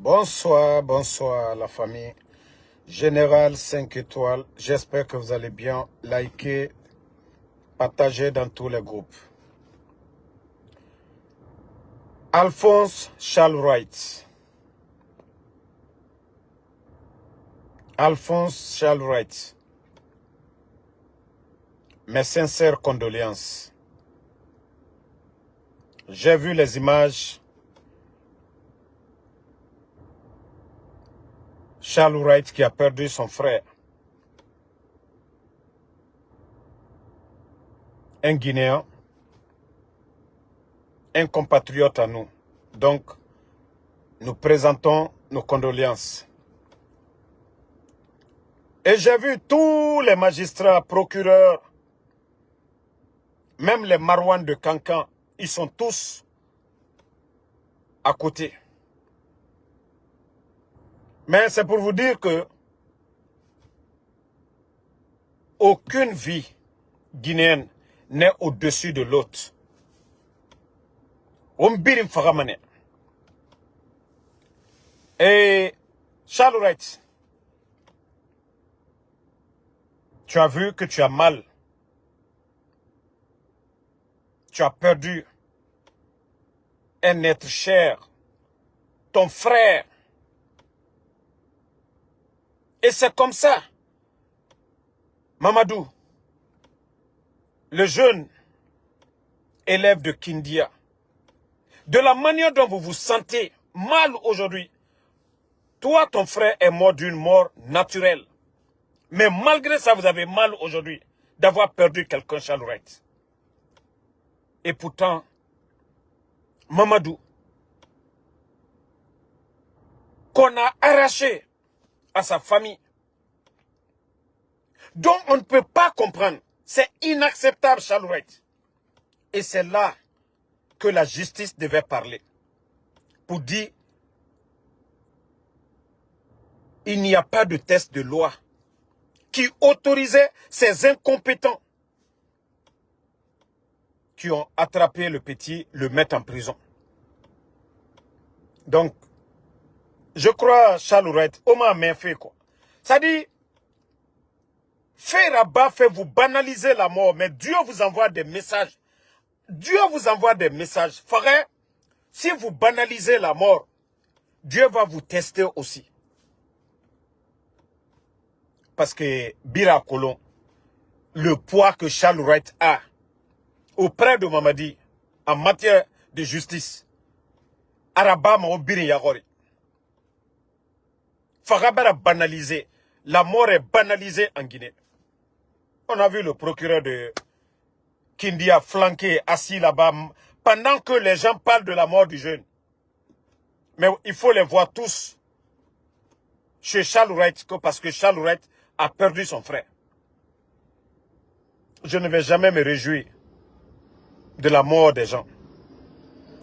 Bonsoir, bonsoir la famille. Général 5 étoiles, j'espère que vous allez bien. Likez, partagez dans tous les groupes. Alphonse Charles Wright. Alphonse Charles Wright. Mes sincères condoléances. J'ai vu les images. Charles Wright qui a perdu son frère. Un Guinéen. Un compatriote à nous. Donc, nous présentons nos condoléances. Et j'ai vu tous les magistrats, procureurs, même les Marouane de Cancan, ils sont tous à côté. Mais c'est pour vous dire que aucune vie guinéenne n'est au-dessus de l'autre. Et Charles Wright, tu as vu que tu as mal. Tu as perdu un être cher, ton frère. Et c'est comme ça, Mamadou, le jeune élève de Kindia, de la manière dont vous vous sentez mal aujourd'hui, toi, ton frère est mort d'une mort naturelle. Mais malgré ça, vous avez mal aujourd'hui d'avoir perdu quelqu'un, Charles Wright. Et pourtant, Mamadou, qu'on a arraché à sa famille, dont on ne peut pas comprendre. C'est inacceptable, Charles Wright. Et c'est là que la justice devait parler. Pour dire, il n'y a pas de test de loi qui autorisait ces incompétents qui ont attrapé le petit, le mettre en prison. Donc, je crois, Charles Wright, on m'a bien fait quoi. Ça dit, faire rabat fait vous banaliser la mort, mais Dieu vous envoie des messages. Dieu vous envoie des messages. Frère, si vous banalisez la mort, Dieu va vous tester aussi. Parce que Bira Kolon, le poids que Charles Wright a auprès de Mamadi en matière de justice, Arabama au Biri Yagori. Farabara banalisé. La mort est banalisée en Guinée. On a vu le procureur de Kindia flanqué, assis là-bas, pendant que les gens parlent de la mort du jeune. Mais il faut les voir tous chez Charles Wright, parce que Charles Wright a perdu son frère. Je ne vais jamais me réjouir de la mort des gens.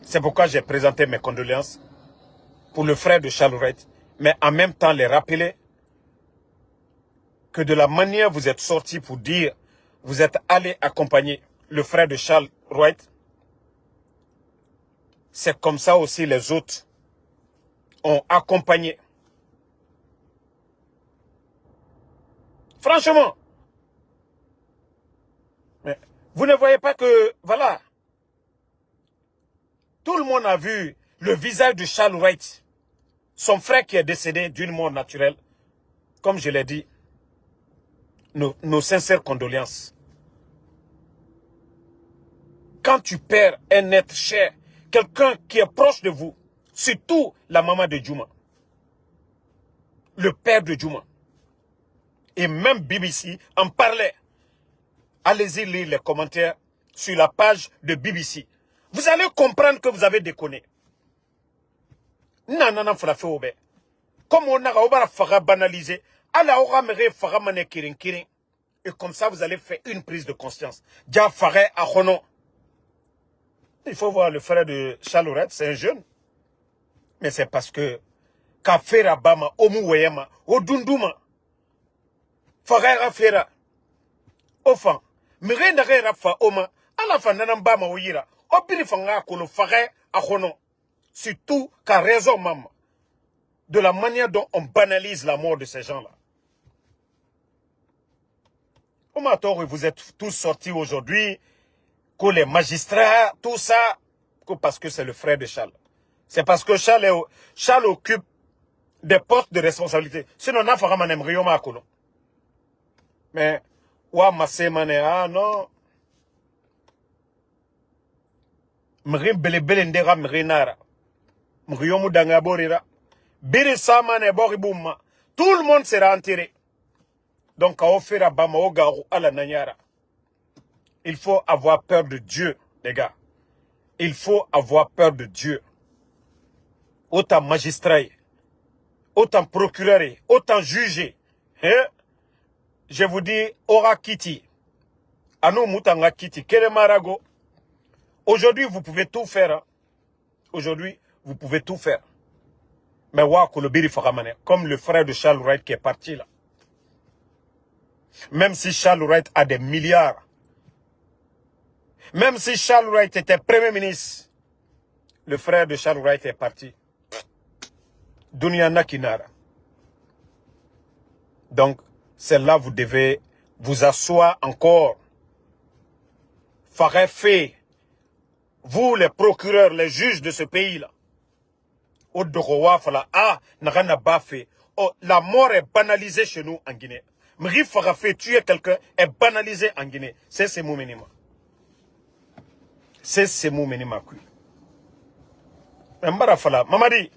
C'est pourquoi j'ai présenté mes condoléances pour le frère de Charles Wright, mais en même temps les rappeler que de la manière vous êtes sortis pour dire, vous êtes allés accompagner le frère de Charles Wright, c'est comme ça aussi les autres ont accompagné. Franchement, mais vous ne voyez pas que, voilà, tout le monde a vu le visage de Charles Wright, son frère qui est décédé d'une mort naturelle. Comme je l'ai dit, nos sincères condoléances. Quand tu perds un être cher, quelqu'un qui est proche de vous, surtout la maman de Djouma, le père de Djouma, et même BBC en parlait. Allez-y lire les commentaires sur la page de BBC. Vous allez comprendre que vous avez déconné. Nanana frafé obe. Comme on a fara banalisé, ala aura mere fara mané kirin kirin. Et comme ça, vous allez faire une prise de conscience. Dia faré à Ronon. Il faut voir le frère de Charles Wright, c'est un jeune. Mais c'est parce que Café Rabama, Omu Weyama, Odunduma, Faré Rafera, Ofan, Mire Nare Rafa Oma, Alafa Nanambama Oyira, Obiri Fanga Kono Faré à Ronon. Surtout qu'à raison, maman. de la manière dont on banalise la mort de ces gens-là. Vous êtes tous sortis aujourd'hui, que les magistrats, tout ça, que parce que c'est le frère de Charles. C'est parce que Charles occupe des postes de responsabilité. Sinon, on a fait un embryon. Mais, ah non. Mri bele ndera mri nara. Mri yomu danga borira. Biri samane bori bouma. Tout le monde sera enterré. Donc, à offrir à Bama Ogaru à la Nanyara. Il faut avoir peur de Dieu, les gars. Il faut avoir peur de Dieu. Autant magistrat, autant procureur, autant juge. Hein? Je vous dis, Ora Kiti. Anou Moutanga Kiti. Kere Marago. Aujourd'hui, vous pouvez tout faire. Hein? Aujourd'hui, vous pouvez tout faire. Mais comme le frère de Charles Wright qui est parti là. Même si Charles Wright a des milliards. Même si Charles Wright était premier ministre. Le frère de Charles Wright est parti. Dunia Nakinara. Donc, c'est là vous devez vous asseoir encore. Farez fait. Vous, les procureurs, les juges de ce pays-là. Oh, la mort est banalisée chez nous en Guinée. Mri Farafé, tuer quelqu'un est banalisé en Guinée. C'est ce mot minima. C'est ce mot minima. Mamadi,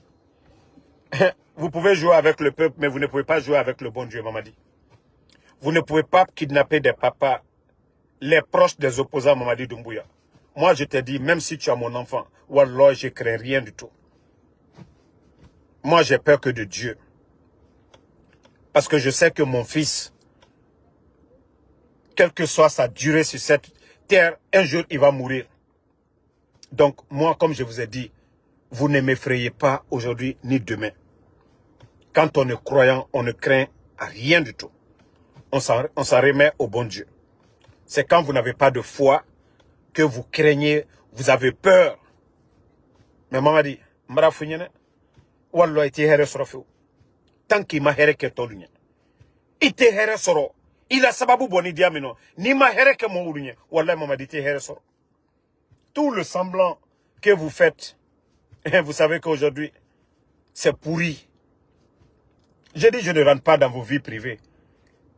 vous pouvez jouer avec le peuple, mais vous ne pouvez pas jouer avec le bon Dieu, Mamadi. Vous ne pouvez pas kidnapper des papas, les proches des opposants, Mamadi Doumbouya. Moi, je te dis, même si tu as mon enfant, Wallah, je ne crains rien du tout. Moi, j'ai peur que de Dieu. Parce que je sais que mon fils, quelle que soit sa durée sur cette terre, un jour, il va mourir. Donc, moi, comme je vous ai dit, vous ne m'effrayez pas aujourd'hui ni demain. Quand on est croyant, on ne craint rien du tout. On s'en remet au bon Dieu. C'est quand vous n'avez pas de foi que vous craignez, vous avez peur. Mais maman dit, Wallah, tant qu'il m'a héré tolunya. Ite here soro. Il a sababu boni diamino. Ni ma here ke mo urunya. Wallah mama dit here soro. Tout le semblant que vous faites, vous savez qu'aujourd'hui, c'est pourri. Je dis, je ne rentre pas dans vos vies privées.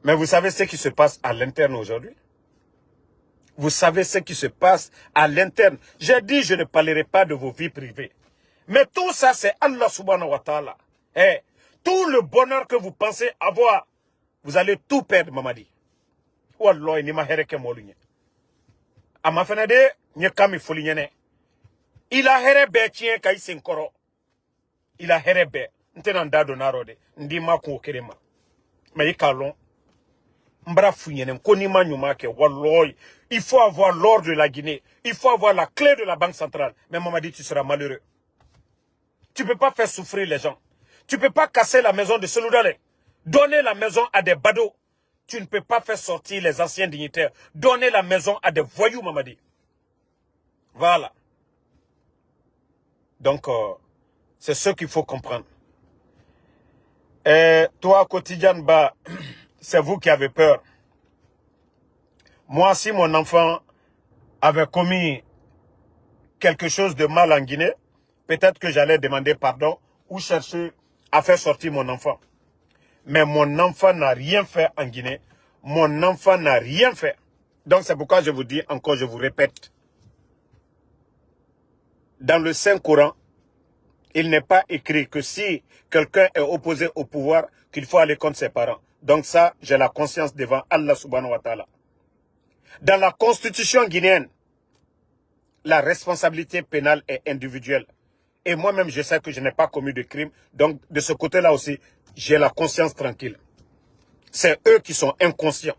Mais vous savez ce qui se passe à l'interne aujourd'hui? Vous savez ce qui se passe à l'interne. J'ai dit, je ne parlerai pas de vos vies privées. Mais tout ça, c'est Allah subhanahu wa ta'ala. Eh, tout le bonheur que vous pensez avoir, vous allez tout perdre, Mamadi. Wallah, ni ma hereke molunye. Ama fenede, nye kami folinyene. Il a herebe tien kai senkoro. Il a herebe. Ntenanda donarode. Ndi ma ko kerema. Mais ikalon. Mbra funyene. Konima nyumake. Wallah. Il faut avoir l'or de la Guinée. Il faut avoir la clé de la Banque centrale. Mais Mamadi, tu seras malheureux. Tu ne peux pas faire souffrir les gens. Tu ne peux pas casser la maison de Seloudale. Donner la maison à des badauds. Tu ne peux pas faire sortir les anciens dignitaires. Donner la maison à des voyous, Mamadi. Voilà. Donc, c'est ce qu'il faut comprendre. Et toi, quotidien, bah, c'est vous qui avez peur. Moi, si mon enfant avait commis quelque chose de mal en Guinée, peut-être que j'allais demander pardon ou chercher à faire sortir mon enfant. Mais mon enfant n'a rien fait en Guinée. Mon enfant n'a rien fait. Donc c'est pourquoi je vous dis encore, je vous répète. Dans le Saint-Coran, il n'est pas écrit que si quelqu'un est opposé au pouvoir, qu'il faut aller contre ses parents. Donc ça, j'ai la conscience devant Allah subhanahu wa ta'ala. Dans la constitution guinéenne, la responsabilité pénale est individuelle. Et moi-même, je sais que je n'ai pas commis de crime. Donc, de ce côté-là aussi, j'ai la conscience tranquille. C'est eux qui sont inconscients.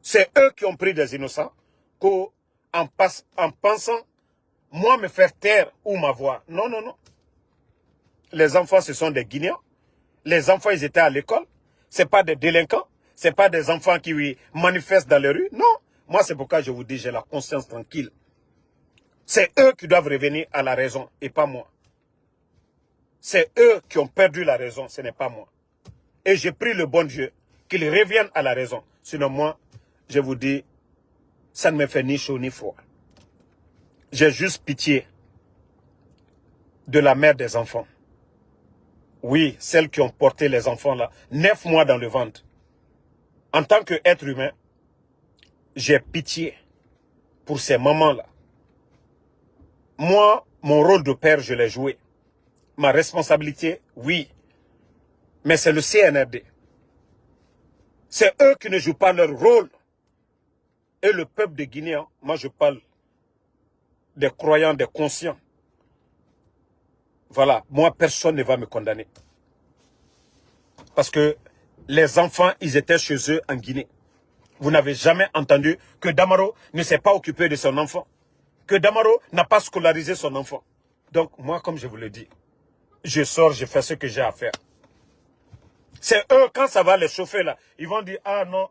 C'est eux qui ont pris des innocents en pensant, moi, me faire taire ou m'avoir. Non, non, non. Les enfants, ce sont des Guinéens. Les enfants, ils étaient à l'école. Ce n'est pas des délinquants. Ce n'est pas des enfants qui manifestent dans les rues. Non. Moi, c'est pourquoi je vous dis, j'ai la conscience tranquille. C'est eux qui doivent revenir à la raison et pas moi. C'est eux qui ont perdu la raison, ce n'est pas moi. Et j'ai pris le bon Dieu, qu'ils reviennent à la raison. Sinon moi, je vous dis, ça ne me fait ni chaud ni froid. J'ai juste pitié de la mère des enfants. Oui, celles qui ont porté les enfants là, 9 mois dans le ventre. En tant qu'être humain, j'ai pitié pour ces mamans-là. Moi, mon rôle de père, je l'ai joué. Ma responsabilité, oui. Mais c'est le CNRD. C'est eux qui ne jouent pas leur rôle. Et le peuple de Guinée, moi je parle des croyants, des conscients. Voilà, moi personne ne va me condamner. Parce que les enfants, ils étaient chez eux en Guinée. Vous n'avez jamais entendu que Damaro ne s'est pas occupé de son enfant. Que Damaro n'a pas scolarisé son enfant. Donc moi, comme je vous le dis, je sors, je fais ce que j'ai à faire. C'est eux, quand ça va les chauffer là, ils vont dire, ah non,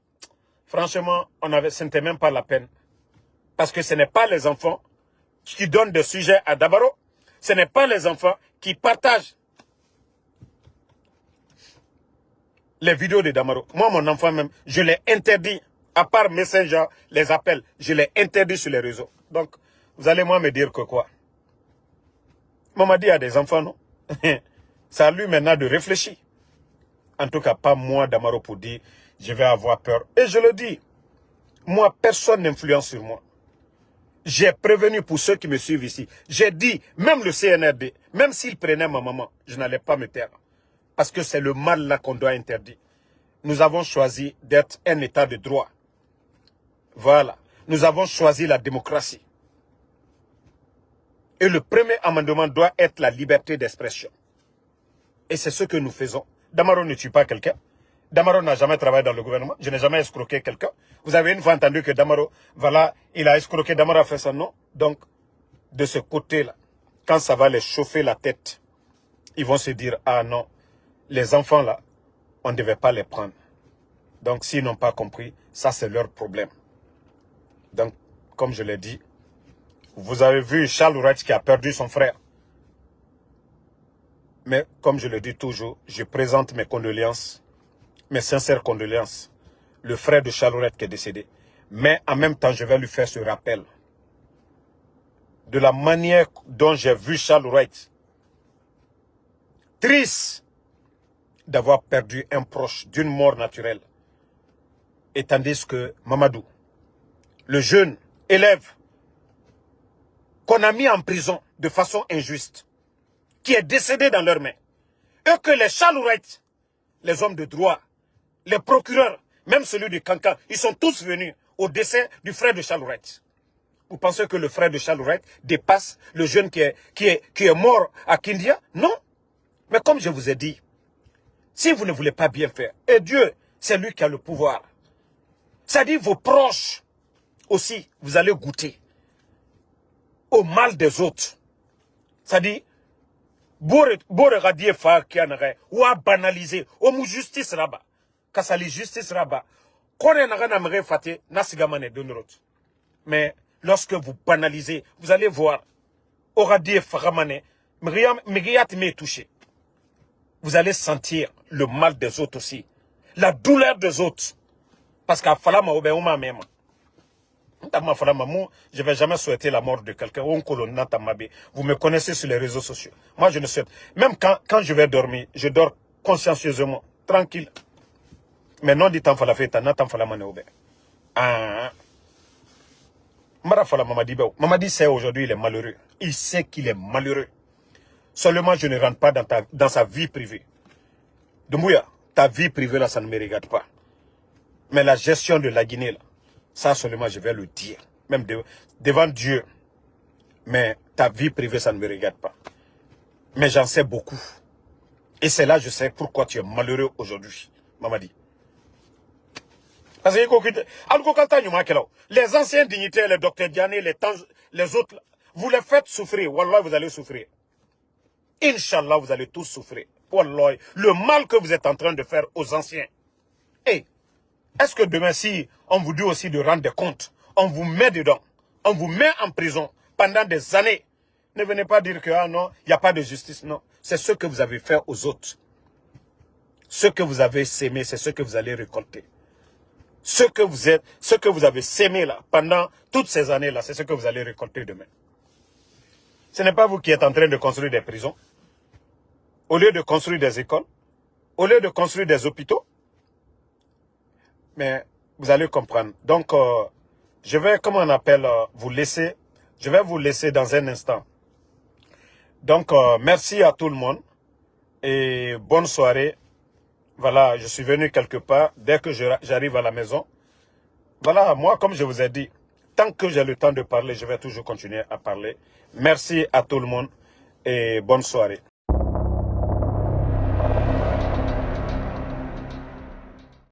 franchement, ce n'était même pas la peine. Parce que ce n'est pas les enfants qui donnent des sujets à Damaro. Ce n'est pas les enfants qui partagent les vidéos de Damaro. Moi, mon enfant même, je l'ai interdit. À part Messenger, les appels, je l'ai interdit sur les réseaux. Donc, vous allez moi me dire que quoi? Mamadi a des enfants, non? C'est à lui maintenant de réfléchir. En tout cas, pas moi, Damaro, pour dire, je vais avoir peur. Et je le dis, moi, personne n'influence sur moi. J'ai prévenu pour ceux qui me suivent ici. J'ai dit, même le CNRD, même s'il prenait ma maman, je n'allais pas me taire. Parce que c'est le mal là qu'on doit interdire. Nous avons choisi d'être un état de droit. Voilà. Nous avons choisi la démocratie. Et le premier amendement doit être la liberté d'expression. Et c'est ce que nous faisons. Damaro ne tue pas quelqu'un. Damaro n'a jamais travaillé dans le gouvernement. Je n'ai jamais escroqué quelqu'un. Vous avez une fois entendu que Damaro, voilà, il a escroqué, Damaro a fait ça, non? Donc, de ce côté-là, quand ça va les chauffer la tête, ils vont se dire, ah non, les enfants là, on ne devait pas les prendre. Donc, s'ils n'ont pas compris, ça c'est leur problème. Donc, comme je l'ai dit, vous avez vu Charles Ourach qui a perdu son frère. Mais, comme je le dis toujours, je présente mes condoléances, mes sincères condoléances. Le frère de Charles Ourach qui est décédé. Mais, en même temps, je vais lui faire ce rappel. De la manière dont j'ai vu Charles Ourach, triste d'avoir perdu un proche d'une mort naturelle. Et tandis que Mamadou, le jeune élève qu'on a mis en prison de façon injuste, qui est décédé dans leurs mains, et que les Charles Ourach, les hommes de droit, les procureurs, même celui du Cancan, ils sont tous venus au décès du frère de Charles Ourach. Vous pensez que le frère de Charles Ourach dépasse le jeune qui est mort à Kindia? Non. Mais comme je vous ai dit, si vous ne voulez pas bien faire, et Dieu, c'est lui qui a le pouvoir. C'est-à-dire vos proches aussi, vous allez goûter au mal des autres. C'est-à-dire, bore radier fa qui en aurait, ou à banaliser, ou justice là-bas. Quand ça les justice là-bas, qu'on n'a pas fait, nasigamane donnerot. Mais lorsque vous banalisez, vous allez voir, au radier faramane, miriat m'est touché. Vous allez sentir le mal des autres aussi. La douleur des autres. Parce qu'à Falama, je ne vais jamais souhaiter la mort de quelqu'un. Vous me connaissez sur les réseaux sociaux. Moi, je ne souhaite. Même quand je vais dormir, je dors consciencieusement, tranquille. Mais non dit en fala feta, n'attend fala manéoube. Ah. Mamadi sait aujourd'hui, il est malheureux. Il sait qu'il est malheureux. Seulement, je ne rentre pas dans sa vie privée. Doumbouya, ta vie privée, là, ça ne me regarde pas. Mais la gestion de la Guinée, là, ça seulement, je vais le dire. Même devant Dieu. Mais ta vie privée, ça ne me regarde pas. Mais j'en sais beaucoup. Et c'est là, je sais pourquoi tu es malheureux aujourd'hui, Mamadi. Parce que les anciens dignitaires, les docteurs Diané, les autres, vous les faites souffrir. Wallah, vous allez souffrir. Inch'Allah, vous allez tous souffrir. Wallah, le mal que vous êtes en train de faire aux anciens. Et est-ce que demain, si on vous dit aussi de rendre des comptes, on vous met dedans, on vous met en prison pendant des années, ne venez pas dire que ah non, il n'y a pas de justice. Non. c'est ce que vous avez fait aux autres. Ce que vous avez sémé, c'est ce que vous allez récolter. Ce que vous êtes, ce que vous avez sémé là, pendant toutes ces années-là, c'est ce que vous allez récolter demain. Ce n'est pas vous qui êtes en train de construire des prisons, au lieu de construire des écoles, au lieu de construire des hôpitaux. Mais vous allez comprendre. Donc, je vais, comment on appelle, vous laisser. Je vais vous laisser dans un instant. Donc, merci à tout le monde et bonne soirée. Voilà, je suis venu quelque part. Dès que j'arrive à la maison, voilà, moi, comme je vous ai dit, tant que j'ai le temps de parler, je vais toujours continuer à parler. Merci à tout le monde et bonne soirée.